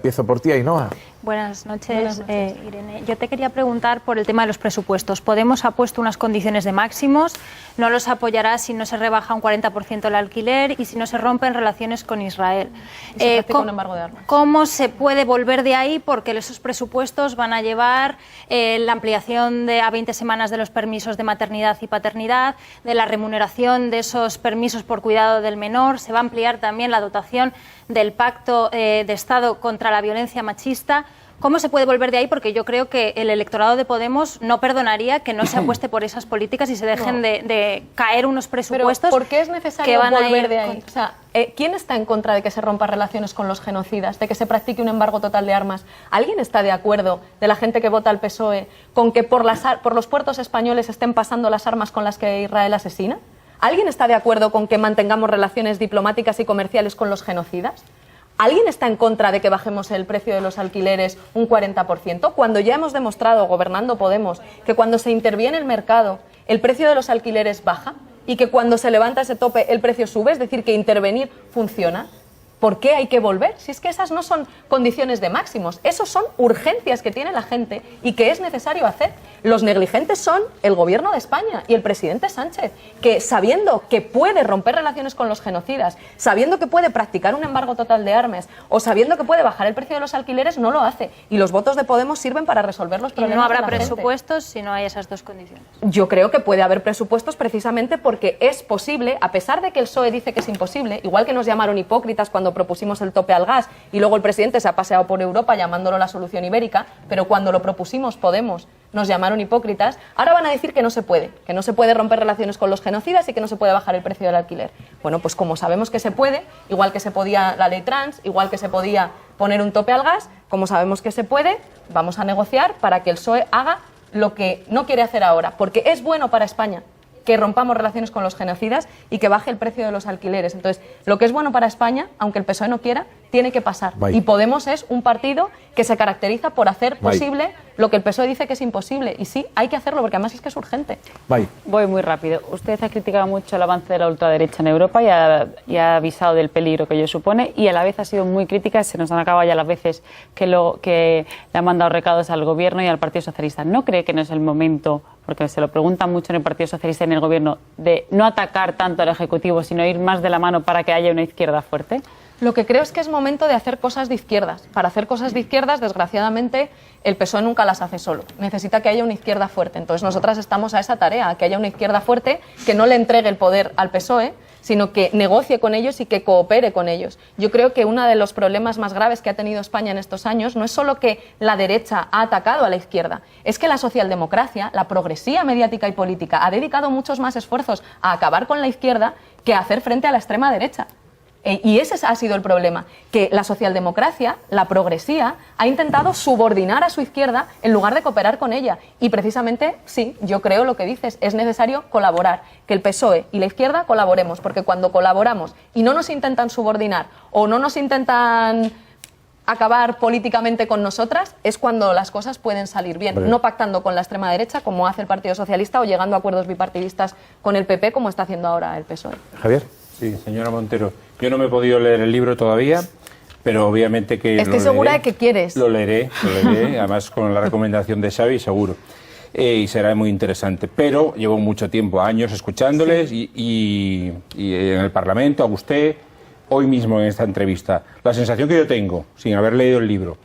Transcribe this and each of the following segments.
Empiezo por ti, Ainhoa. Buenas noches, Irene. Yo te quería preguntar por el tema de los presupuestos. Podemos ha puesto unas condiciones de máximos, no los apoyará si no se rebaja un 40% el alquiler y si no se rompen relaciones con Israel. Un embargo de armas. ¿Cómo se puede volver de ahí? Porque esos presupuestos van a llevar la ampliación a 20 semanas de los permisos de maternidad y paternidad, de la remuneración de esos permisos por cuidado del menor, se va a ampliar también la dotación del Pacto de Estado contra la violencia machista. ¿Cómo se puede volver de ahí? Porque yo creo que el electorado de Podemos no perdonaría que no se apueste por esas políticas y se dejen de caer unos presupuestos. Pero ¿por qué es necesario que van volver a ir de ahí? O sea, ¿quién está en contra de que se rompan relaciones con los genocidas, de que se practique un embargo total de armas? ¿Alguien está de acuerdo, de la gente que vota al PSOE, con que por los puertos españoles estén pasando las armas con las que Israel asesina? ¿Alguien está de acuerdo con que mantengamos relaciones diplomáticas y comerciales con los genocidas? ¿Alguien está en contra de que bajemos el precio de los alquileres un 40%? Cuando ya hemos demostrado, gobernando Podemos, que cuando se interviene el mercado, el precio de los alquileres baja y que cuando se levanta ese tope el precio sube, es decir, que intervenir funciona. ¿Por qué hay que volver? Si es que esas no son condiciones de máximos, esos son urgencias que tiene la gente y que es necesario hacer. Los negligentes son el Gobierno de España y el presidente Sánchez, que sabiendo que puede romper relaciones con los genocidas, sabiendo que puede practicar un embargo total de armas o sabiendo que puede bajar el precio de los alquileres, no lo hace. Y los votos de Podemos sirven para resolver los problemas. Y no habrá de la presupuestos gente. si no hay esas dos condiciones. Yo creo que puede haber presupuestos precisamente porque es posible, a pesar de que el PSOE dice que es imposible, igual que nos llamaron hipócritas cuando propusimos el tope al gas y luego el presidente se ha paseado por Europa llamándolo la solución ibérica, pero cuando lo propusimos Podemos nos llamaron hipócritas, ahora van a decir que no se puede romper relaciones con los genocidas y que no se puede bajar el precio del alquiler. Bueno, pues como sabemos que se puede, igual que se podía la ley trans, igual que se podía poner un tope al gas, como sabemos que se puede, vamos a negociar para que el PSOE haga lo que no quiere hacer ahora, porque es bueno para España que rompamos relaciones con los genocidas y que baje el precio de los alquileres. Entonces, lo que es bueno para España, aunque el PSOE no quiera, tiene que pasar. Bye. Y Podemos es un partido que se caracteriza por hacer posible lo que el PSOE dice que es imposible. Y sí, hay que hacerlo, porque además es que es urgente. Bye. Voy muy rápido. Usted ha criticado mucho el avance de la ultraderecha en Europa y ha avisado del peligro que ello supone, y a la vez ha sido muy crítica, se nos han acabado ya las veces que le han mandado recados al Gobierno y al Partido Socialista. ¿No cree que no es el momento, porque se lo preguntan mucho en el Partido Socialista y en el Gobierno, de no atacar tanto al Ejecutivo, sino ir más de la mano para que haya una izquierda fuerte? Lo que creo es que es momento de hacer cosas de izquierdas. Para hacer cosas de izquierdas, desgraciadamente, el PSOE nunca las hace solo. Necesita que haya una izquierda fuerte. Entonces nosotras estamos a esa tarea, que haya una izquierda fuerte que no le entregue el poder al PSOE, sino que negocie con ellos y que coopere con ellos. Yo creo que uno de los problemas más graves que ha tenido España en estos años no es solo que la derecha ha atacado a la izquierda, es que la socialdemocracia, la progresía mediática y política, ha dedicado muchos más esfuerzos a acabar con la izquierda que a hacer frente a la extrema derecha. Y ese ha sido el problema, que la socialdemocracia, la progresía, ha intentado subordinar a su izquierda en lugar de cooperar con ella. Y precisamente, sí, yo creo lo que dices, es necesario colaborar, que el PSOE y la izquierda colaboremos, porque cuando colaboramos y no nos intentan subordinar o no nos intentan acabar políticamente con nosotras, es cuando las cosas pueden salir bien, no pactando con la extrema derecha, como hace el Partido Socialista, o llegando a acuerdos bipartidistas con el PP, como está haciendo ahora el PSOE. Javier. Sí, señora Montero, yo no me he podido leer el libro todavía, pero obviamente que Estoy segura de que quieres. Lo leeré, además con la recomendación de Xavi, seguro. Y será muy interesante. Pero llevo mucho tiempo, años, escuchándoles y en el Parlamento, a usted, hoy mismo en esta entrevista. La sensación que yo tengo, sin haber leído el libro,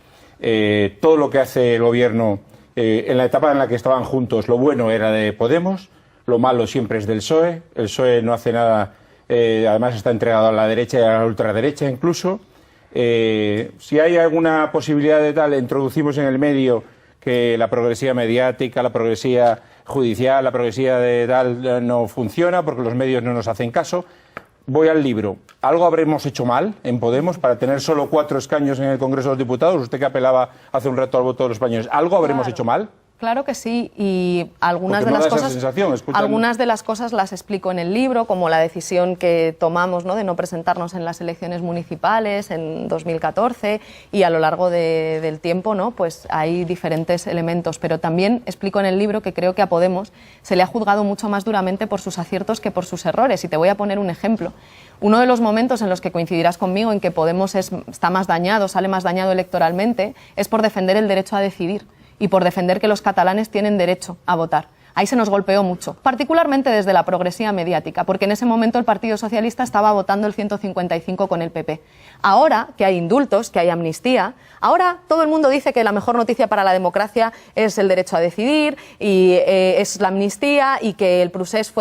todo lo que hace el Gobierno, en la etapa en la que estaban juntos, lo bueno era de Podemos, lo malo siempre es del PSOE. El PSOE no hace nada. Además está entregado a la derecha y a la ultraderecha incluso. Si hay alguna posibilidad de tal, introducimos en el medio que la progresía mediática, la progresía judicial, la progresía de tal no funciona porque los medios no nos hacen caso. Voy al libro. ¿Algo habremos hecho mal en Podemos para tener solo 4 escaños en el Congreso de los Diputados? Usted que apelaba hace un rato al voto de los españoles. ¿Algo habremos hecho mal? Claro que sí, y algunas Porque de no las da esa cosas, sensación, escuchando. algunas de las cosas las explico en el libro, como la decisión que tomamos, ¿no?, de no presentarnos en las elecciones municipales en 2014, y a lo largo del tiempo, ¿no?, pues hay diferentes elementos, pero también explico en el libro que creo que a Podemos se le ha juzgado mucho más duramente por sus aciertos que por sus errores, y te voy a poner un ejemplo. Uno de los momentos en los que coincidirás conmigo en que Podemos está más dañado, sale más dañado electoralmente, es por defender el derecho a decidir y por defender que los catalanes tienen derecho a votar. Ahí se nos golpeó mucho, particularmente desde la progresía mediática, porque en ese momento el Partido Socialista estaba votando el 155 con el PP. Ahora que hay indultos, que hay amnistía, ahora todo el mundo dice que la mejor noticia para la democracia es el derecho a decidir y es la amnistía, y que el procés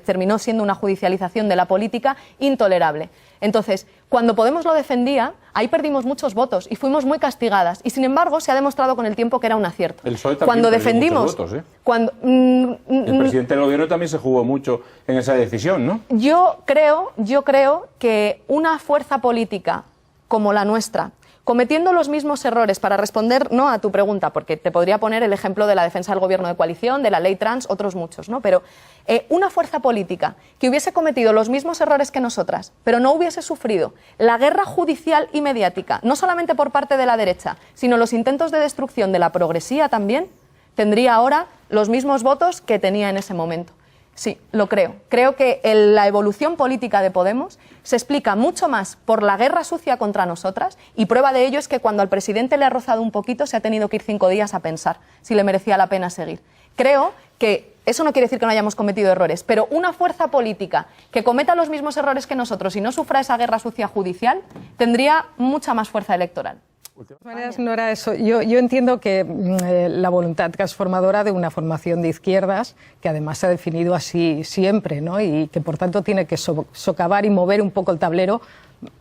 terminó siendo una judicialización de la política intolerable. Entonces, cuando Podemos lo defendía, ahí perdimos muchos votos y fuimos muy castigadas. Y sin embargo, se ha demostrado con el tiempo que era un acierto. El PSOE también cuando perdió defendimos, muchos votos, ¿eh? cuando, El presidente del gobierno también se jugó mucho en esa decisión, ¿no? yo creo que una fuerza política como la nuestra, cometiendo los mismos errores, para responder no a tu pregunta, porque te podría poner el ejemplo de la defensa del gobierno de coalición, de la ley trans, otros muchos, ¿no? Pero una fuerza política que hubiese cometido los mismos errores que nosotras, pero no hubiese sufrido la guerra judicial y mediática, no solamente por parte de la derecha, sino los intentos de destrucción de la progresía también, tendría ahora los mismos votos que tenía en ese momento. Sí, lo creo. Creo que la evolución política de Podemos se explica mucho más por la guerra sucia contra nosotras, y prueba de ello es que cuando al presidente le ha rozado un poquito se ha tenido que ir 5 días a pensar si le merecía la pena seguir. Creo que eso no quiere decir que no hayamos cometido errores, pero una fuerza política que cometa los mismos errores que nosotros y no sufra esa guerra sucia judicial tendría mucha más fuerza electoral. De todas maneras, no era eso. Yo entiendo que la voluntad transformadora de una formación de izquierdas, que además se ha definido así siempre, ¿no?, y que por tanto tiene que socavar y mover un poco el tablero,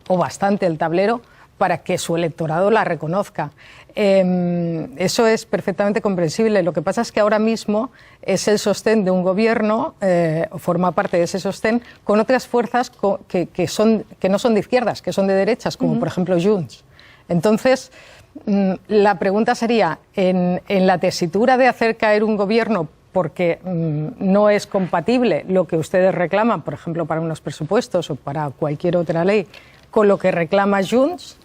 o bastante el tablero, para que su electorado la reconozca. Eso es perfectamente comprensible. Lo que pasa es que ahora mismo es el sostén de un gobierno, forma parte de ese sostén, con otras fuerzas que no son de izquierdas, que son de derechas, como por ejemplo Junts. Entonces, la pregunta sería, en la tesitura de hacer caer un gobierno porque no es compatible lo que ustedes reclaman, por ejemplo, para unos presupuestos o para cualquier otra ley, con lo que reclama Junts,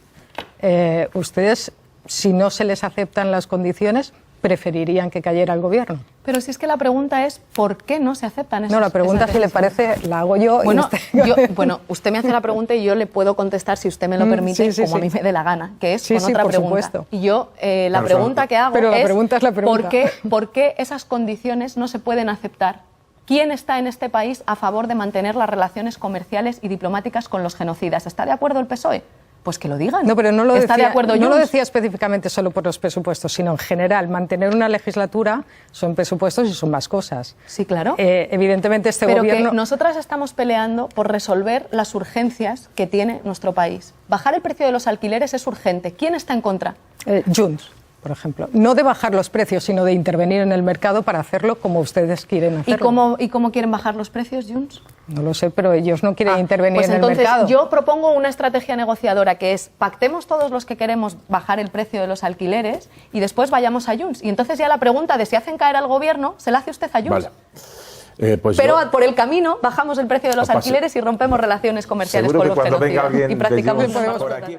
ustedes, si no se les aceptan las condiciones, preferirían que cayera el gobierno. Pero si es que la pregunta es ¿por qué no se aceptan esas? No, la pregunta, si le parece, la hago yo. Bueno, usted me hace la pregunta y yo le puedo contestar, si usted me lo permite, como a mí me dé la gana, que es con otra por pregunta. Supuesto. Y yo la pregunta que hago es la pregunta. ¿por qué esas condiciones no se pueden aceptar? ¿Quién está en este país a favor de mantener las relaciones comerciales y diplomáticas con los genocidas? ¿Está de acuerdo el PSOE? Pues que lo digan. No, pero no lo ¿Está de acuerdo no lo decía específicamente solo por los presupuestos, sino en general. Mantener una legislatura son presupuestos y son más cosas. Sí, claro. Evidentemente este gobierno... Pero que nosotras estamos peleando por resolver las urgencias que tiene nuestro país. Bajar el precio de los alquileres es urgente. ¿Quién está en contra? Junts, por ejemplo. No de bajar los precios, sino de intervenir en el mercado para hacerlo como ustedes quieren hacerlo. ¿Y cómo quieren bajar los precios, Junts? No lo sé, pero ellos no quieren intervenir pues en el mercado. Entonces, yo propongo una estrategia negociadora que es: pactemos todos los que queremos bajar el precio de los alquileres y después vayamos a Junts. Y entonces ya la pregunta de si hacen caer al gobierno se la hace usted a Junts. Vale. Pero por el camino bajamos el precio de los alquileres y rompemos relaciones comerciales con los genocidas. Y practicamos por aquí.